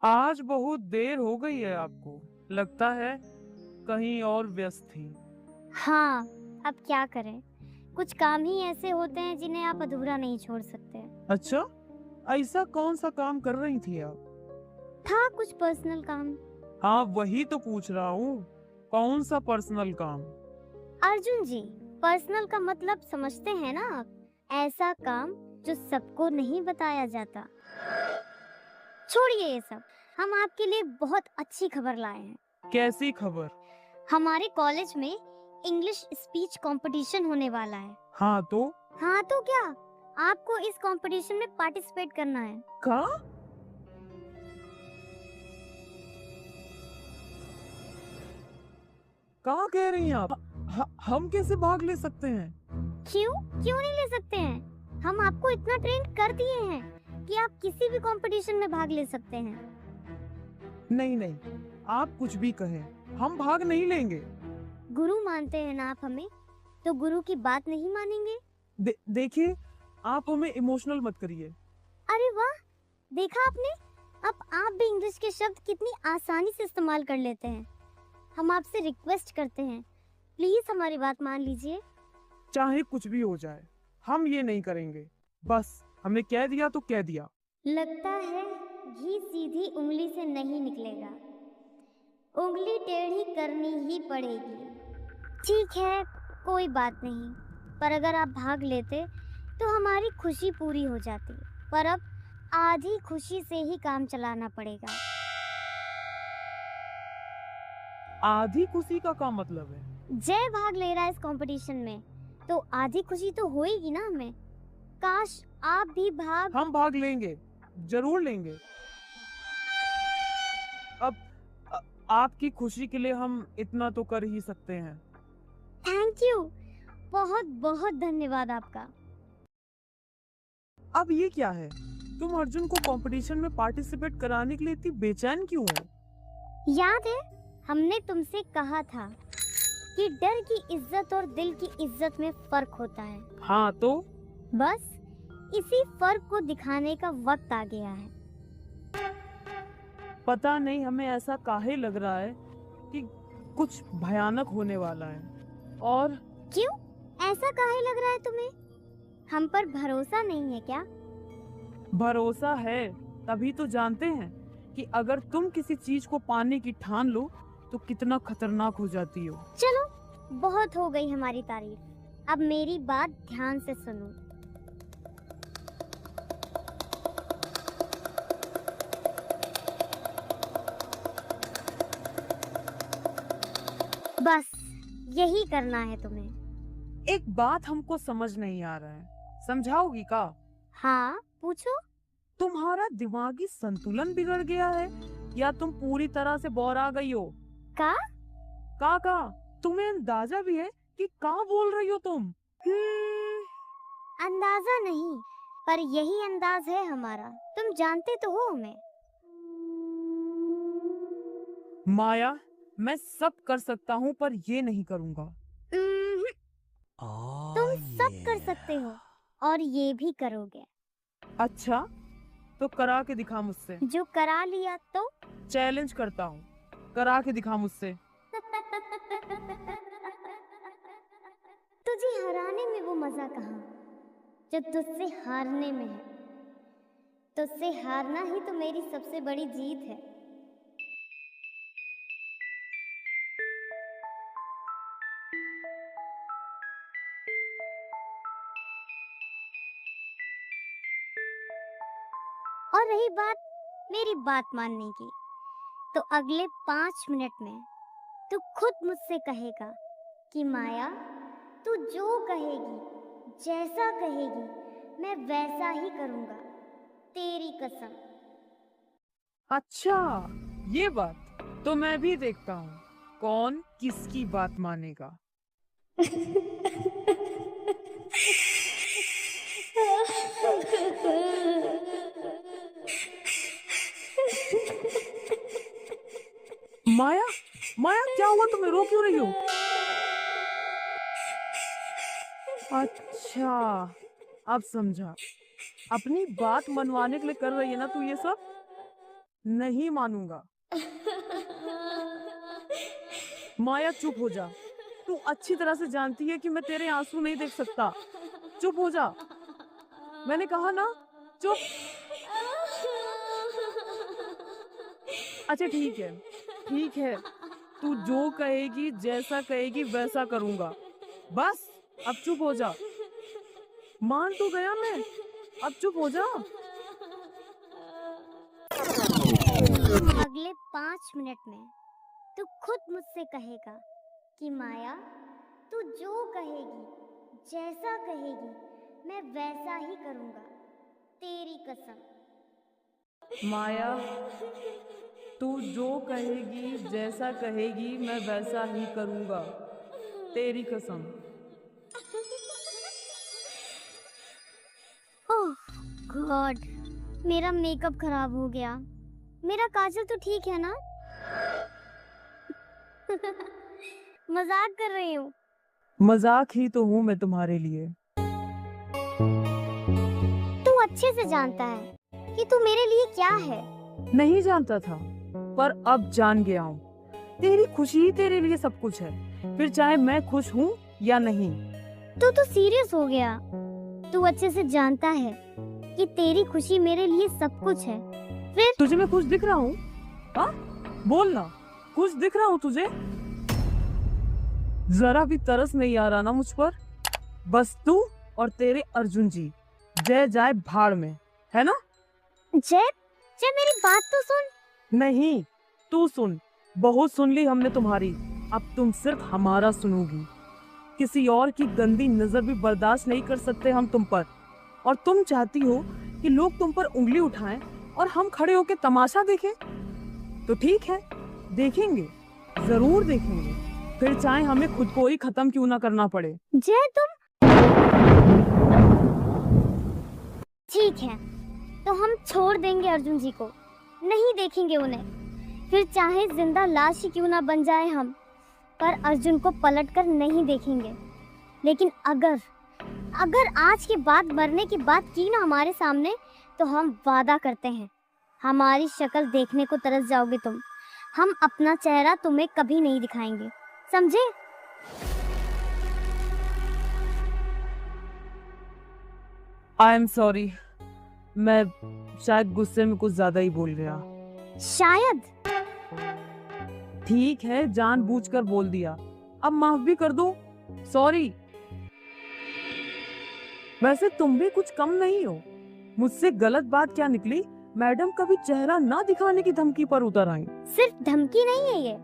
आज बहुत देर हो गई है आपको। लगता है कहीं और व्यस्त थी। हाँ, अब क्या करें? कुछ काम ही ऐसे होते हैं जिन्हें आप अधूरा नहीं छोड़ सकते। अच्छा, ऐसा कौन सा काम कर रही थी आप? था कुछ पर्सनल काम। हाँ, वही तो पूछ रहा हूँ। कौन सा पर्सनल काम? अर्जुन जी, पर्सनल का मतलब समझते हैं ना आप? ऐसा काम जो सबको नहीं बताया जाता। छोड़िए ये सब। हम आपके लिए बहुत अच्छी खबर लाए हैं। कैसी खबर? हमारे कॉलेज में इंग्लिश स्पीच कंपटीशन होने वाला है। हाँ तो? हाँ तो क्या? आपको इस कंपटीशन में पार्टिसिपेट करना है। का? कहाँ कह रही हैं आप? हम कैसे भाग ले सकते हैं? क्यों क्यों नहीं ले सकते हैं? हम आपको इतना ट्रेन कर दिए हैं कि आप किसी भी कंपटीशन में भाग ले सकते हैं। नहीं नहीं, आप कुछ भी कहें, हम भाग नहीं लेंगे। गुरु मानते हैं ना आप हमें, तो गुरु की बात नहीं मानेंगे? देखिए, आप हमें इमोशनल मत करिए। अरे वाह, देखा आपने? अब आप भी इंग्लिश के शब्द कितनी आसानी से इस्तेमाल कर लेते हैं। हम आपसे रिक्वेस्ट करते हैं, प्लीज हमारी बात मान लीजिए। चाहे कुछ भी हो जाए, हम ये नहीं करेंगे। बस हमने कह दिया तो कह दिया। लगता है घी सीधी उंगली से नहीं निकलेगा, उंगली टेढ़ी करनी ही पड़ेगी। ठीक है, कोई बात नहीं, पर अगर आप भाग लेते तो हमारी खुशी पूरी हो जाती। पर अब आधी खुशी से ही काम चलाना पड़ेगा। आधी खुशी का क्या मतलब है? जय भाग ले रहा है इस कंपटीशन में, तो आधी खुशी तो होएगी ना हमें। काश आप भी भाग। हम भाग लेंगे, जरूर लेंगे। अब आपकी खुशी के लिए हम इतना तो कर ही सकते हैं। थैंक यू, बहुत बहुत धन्यवाद आपका। अब ये क्या है? तुम अर्जुन को कंपटीशन में पार्टिसिपेट कराने के लिए इतनी बेचैन क्यों हो? याद है, हमने तुमसे कहा था कि डर की इज्जत और दिल की इज्जत में फर्क होता है। हाँ तो? बस इसी फर्क को दिखाने का वक्त आ गया है। पता नहीं हमें ऐसा काहे लग रहा है कि कुछ भयानक होने वाला है। और क्यों? ऐसा काहे लग रहा है तुम्हें? हम पर भरोसा नहीं है क्या? भरोसा है, तभी तो जानते हैं कि अगर तुम किसी चीज को पाने की ठान लो तो कितना खतरनाक हो जाती हो। चलो, बहुत हो गई हमारी तारीफ, अब मेरी बात ध्यान से सुनो। बस यही करना है तुम्हें। एक बात हमको समझ नहीं आ रहा है, समझाओगी का? हाँ पूछो। तुम्हारा दिमागी संतुलन बिगड़ गया है या तुम पूरी तरह से बौरा गई हो? का? का तुम्हें अंदाजा भी है कि का बोल रही हो तुम? अंदाजा नहीं, पर यही अंदाज है हमारा। तुम जानते तो हो हमें। माया, मैं सब कर सकता हूँ पर ये नहीं करूँगा। उम्म, तुम सब कर सकते हो और ये भी करोगे। अच्छा, तो करा के दिखा मुझसे। जो करा लिया तो? चैलेंज करता हूँ, करा के दिखा मुझसे। तुझे हराने में वो मजा कहाँ जो तुझसे हारने में है। तुझसे हारना ही तो मेरी सबसे बड़ी जीत है। और रही बात मेरी बात मानने की, तो अगले 5 मिनट में तू खुद मुझसे कहेगा कि माया, तू जो कहेगी, जैसा कहेगी, मैं वैसा ही करूंगा, तेरी कसम। अच्छा, ये बात तो मैं भी देखता हूँ, कौन किसकी बात मानेगा। माया, माया क्या हुआ, तुम्हें रो क्यों रही हो? अच्छा, अब समझा। अपनी बात मनवाने के लिए कर रही है ना तू ये सब। नहीं मानूंगा। माया चुप हो जा। तू अच्छी तरह से जानती है कि मैं तेरे आंसू नहीं देख सकता। चुप हो जा। मैंने कहा ना, चुप। अच्छा ठीक है, ठीक है। तू जो कहेगी, जैसा कहेगी वैसा करूंगा। बस अब चुप हो जा। मान तो गया मैं, अब चुप हो जा। अगले 5 मिनट में तू खुद मुझसे कहेगा कि माया, तू जो कहेगी, जैसा कहेगी, मैं वैसा ही करूंगा, तेरी कसम। माया, तू जो कहेगी, जैसा कहेगी, मैं वैसा ही करूंगा, तेरी कसम। ओह गॉड, मेरा मेकअप खराब हो गया। मेरा काजल तो ठीक है ना? मजाक कर रही हूँ। मजाक ही तो हूँ मैं तुम्हारे लिए। तू अच्छे से जानता है कि तू मेरे लिए क्या है। नहीं जानता था, पर अब जान गया हूँ। तेरी खुशी ही तेरे लिए सब कुछ है, फिर चाहे मैं खुश हूँ या नहीं। तू सीरियस हो गया। तू अच्छे से जानता है कि तेरी खुशी मेरे लिए सब कुछ है, फिर तुझे मैं खुश दिख रहा हूँ? हाँ, बोल ना, खुश दिख रहा हूँ तुझे? जरा भी तरस नहीं आ रहा ना मुझ पर? बस तू और तेरे अर्जुन जी जय जाए भाड़ में, है ना? जय, जय मेरी बात तो सुन। नहीं, तू सुन। बहुत सुन ली हमने तुम्हारी, अब तुम सिर्फ हमारा सुनोगी। किसी और की गंदी नजर भी बर्दाश्त नहीं कर सकते हम तुम पर। और तुम चाहती हो कि लोग तुम पर उंगली उठाएं और हम खड़े होकर तमाशा देखें? तो ठीक है, देखेंगे, जरूर देखेंगे, फिर चाहे हमें खुद को ही खत्म क्यों ना करना पड़े। जय तुम, ठीक है, तो हम छोड़ देंगे अर्जुन जी को, नहीं देखेंगे उन्हें, फिर चाहे जिंदा लाश ही क्यों ना बन जाए हम, पर अर्जुन को पलटकर नहीं देखेंगे। लेकिन अगर आज के बाद मरने की बात की ना हमारे सामने, तो हम वादा करते हैं हमारी शक्ल देखने को तरस जाओगे तुम। हम अपना चेहरा तुम्हें कभी नहीं दिखाएंगे, समझे? आई एम सॉरी, मैं शायद गुस्से में कुछ ज्यादा ही बोल गया। शायद। ठीक है, जानबूझकर बोल दिया, अब माफ भी कर दो। सॉरी। वैसे तुम भी कुछ कम नहीं हो। मुझसे गलत बात क्या निकली? मैडम कभी चेहरा ना दिखाने की धमकी पर उतर आई। सिर्फ धमकी नहीं है ये,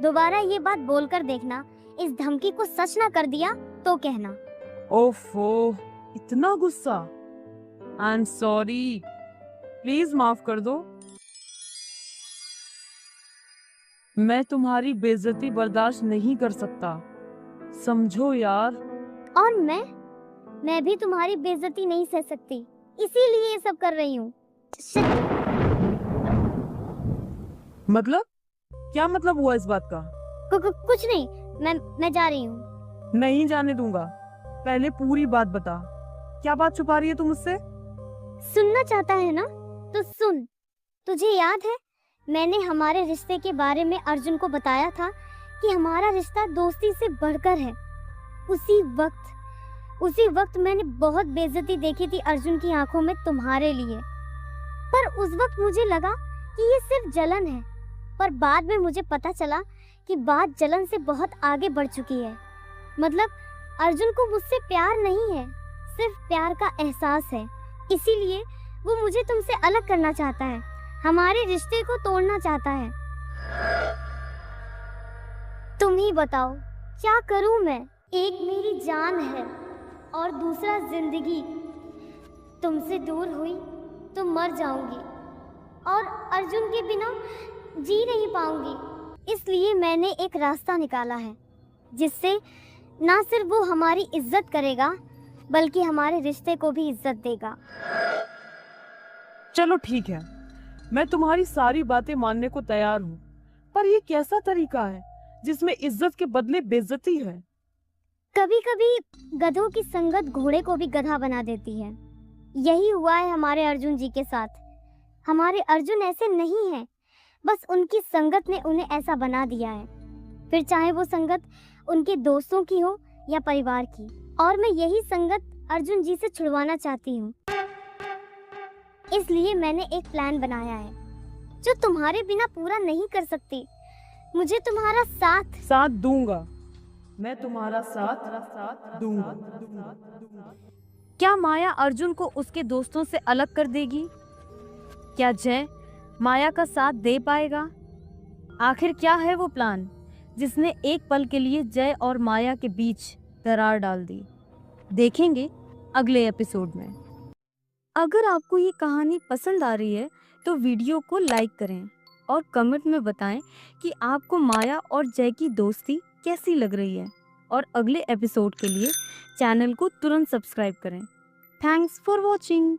दोबारा ये बात बोलकर देखना, इस धमकी को सच ना कर दिया तो कहना। ओफो, इतना गुस्सा। आई एम सॉरी, प्लीज माफ कर दो। मैं तुम्हारी बेइज्जती बर्दाश्त नहीं कर सकता, समझो यार। और मैं भी तुम्हारी बेइज्जती नहीं सह सकती, इसीलिए ये सब कर रही हूँ। मतलब? क्या मतलब हुआ इस बात का? कुछ नहीं, मैं जा रही हूँ। नहीं जाने दूंगा, पहले पूरी बात बता। क्या बात छुपा रही है तू मुझसे? सुनना चाहता है ना, तो सुन। तुझे याद है मैंने हमारे रिश्ते के बारे में अर्जुन को बताया था कि हमारा रिश्ता दोस्ती से बढ़कर है। उसी वक्त मैंने बहुत बेइज्जती देखी थी अर्जुन की आंखों में तुम्हारे लिए। पर उस वक्त मुझे लगा कि ये सिर्फ जलन है, पर बाद में मुझे पता चला कि बात जलन से बहुत आगे बढ़ चुकी है। मतलब अर्जुन को मुझसे प्यार नहीं है, सिर्फ प्यार का एहसास है। इसीलिए वो मुझे तुमसे अलग करना चाहता है, हमारे रिश्ते को तोड़ना चाहता है। तुम ही बताओ क्या करूं मैं? एक मेरी जान है और दूसरा जिंदगी। तुमसे दूर हुई तो मर जाऊंगी और अर्जुन के बिना जी नहीं पाऊंगी। इसलिए मैंने एक रास्ता निकाला है जिससे ना सिर्फ वो हमारी इज्जत करेगा बल्कि हमारे रिश्ते को भी इज्जत देगा। चलो ठीक है, मैं तुम्हारी सारी बातें मानने को तैयार हूँ, पर ये कैसा तरीका है जिसमें इज्जत के बदले बेइज्जती है? कभी कभी गधों की संगत घोड़े को भी गधा बना देती है। यही हुआ है हमारे अर्जुन जी के साथ। हमारे अर्जुन ऐसे नहीं हैं, बस उनकी संगत ने उन्हें ऐसा बना दिया है। फिर चाहे वो संगत उनके दोस्तों की हो या परिवार की। और मैं यही संगत अर्जुन जी से छुड़वाना चाहती हूँ। इसलिए मैंने एक प्लान बनाया है जो तुम्हारे बिना पूरा नहीं कर सकती। मुझे तुम्हारा साथ दूंगा। मैं तुम्हारा साथ दूंगा। क्या माया अर्जुन को उसके दोस्तों से अलग कर देगी? क्या जय माया का साथ दे पाएगा? आखिर क्या है वो प्लान जिसने एक पल के लिए जय और माया के बीच दरार डाल दी? देखेंगे अगले एपिसोड में। अगर आपको ये कहानी पसंद आ रही है तो वीडियो को लाइक करें और कमेंट में बताएं कि आपको माया और जय की दोस्ती कैसी लग रही है। और अगले एपिसोड के लिए चैनल को तुरंत सब्सक्राइब करें। Thanks for watching.